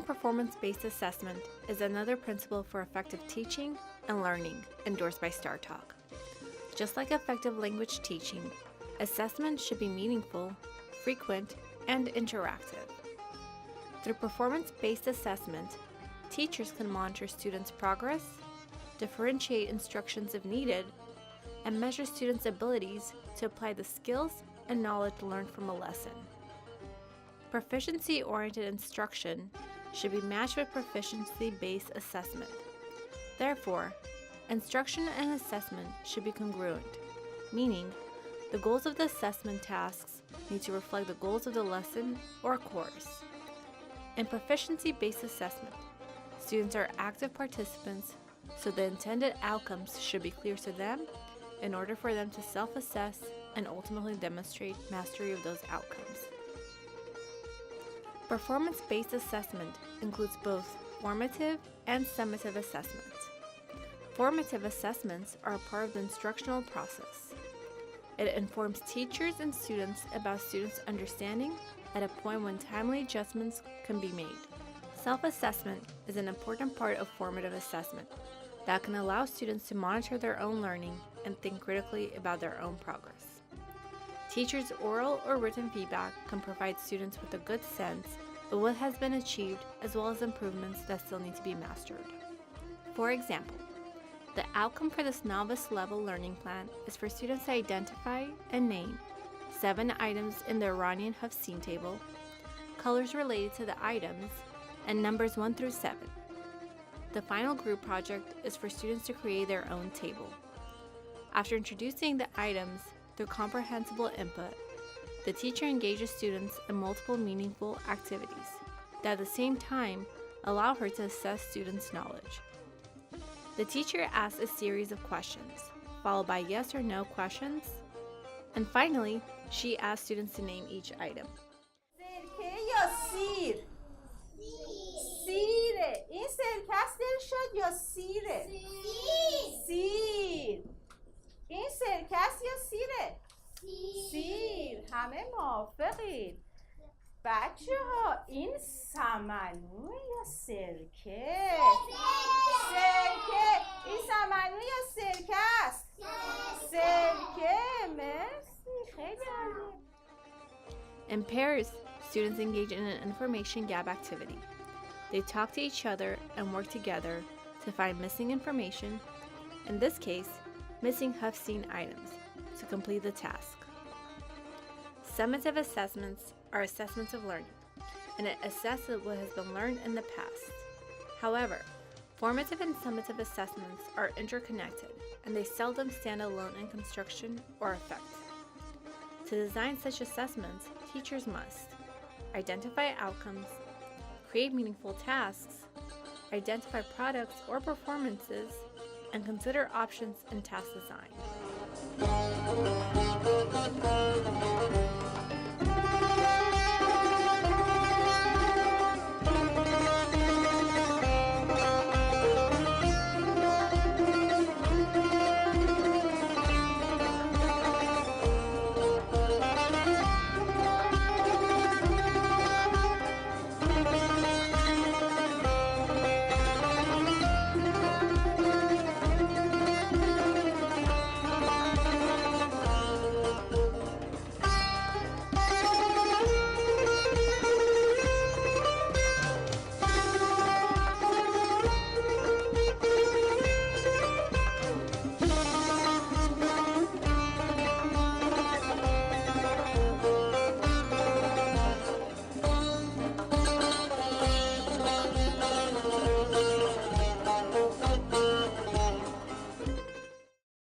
performance-based assessment is another principle for effective teaching and learning endorsed by STARTALK. Just like effective language teaching, assessment should be meaningful, frequent, and interactive. Through performance-based assessment, teachers can monitor students' progress, differentiate instructions if needed, and measure students' abilities to apply the skills and knowledge learned from a lesson. Proficiency-oriented instruction should be matched with proficiency-based assessment. Therefore, instruction and assessment should be congruent, meaning the goals of the assessment tasks need to reflect the goals of the lesson or course. In proficiency-based assessment, students are active participants, so the intended outcomes should be clear to them in order for them to self-assess and ultimately demonstrate mastery of those outcomes. Performance-based assessment includes both formative and summative assessments. Formative assessments are a part of the instructional process. It informs teachers and students about students' understanding at a point when timely adjustments can be made. Self-assessment is an important part of formative assessment that can allow students to monitor their own learning and think critically about their own progress. Teachers' oral or written feedback can provide students with a good sense of what has been achieved as well as improvements that still need to be mastered. For example, the outcome for this novice level learning plan is for students to identify and name 7 items in the Iranian-Hafsin table, colors related to the items, and numbers 1 through 7. The final group project is for students to create their own table. After introducing the items through comprehensible input, the teacher engages students in multiple meaningful activities that at the same time allow her to assess students' knowledge. The teacher asks a series of questions, followed by yes or no questions, and finally, she asks students to name each item. سرکه یا سیر؟ سیره. این سرکه است دلشاد یا سیره؟ سیر. این سرکه است یا سیره؟ سیر. همه موافقید. بچه ها این سمنو یا سرکه؟ سرکه. این سمنو یا سرکه است؟ سرکه. مرسی. خیلی عالی. In pairs, students engage in an information gap activity. They talk to each other and work together to find missing information, in this case, missing Hafsin items, to complete the task. Summative assessments are assessments of learning, and it assesses what has been learned in the past. However, formative and summative assessments are interconnected, and they seldom stand alone in construction or effect. To design such assessments, teachers must identify outcomes, create meaningful tasks, identify products or performances, and consider options in task design.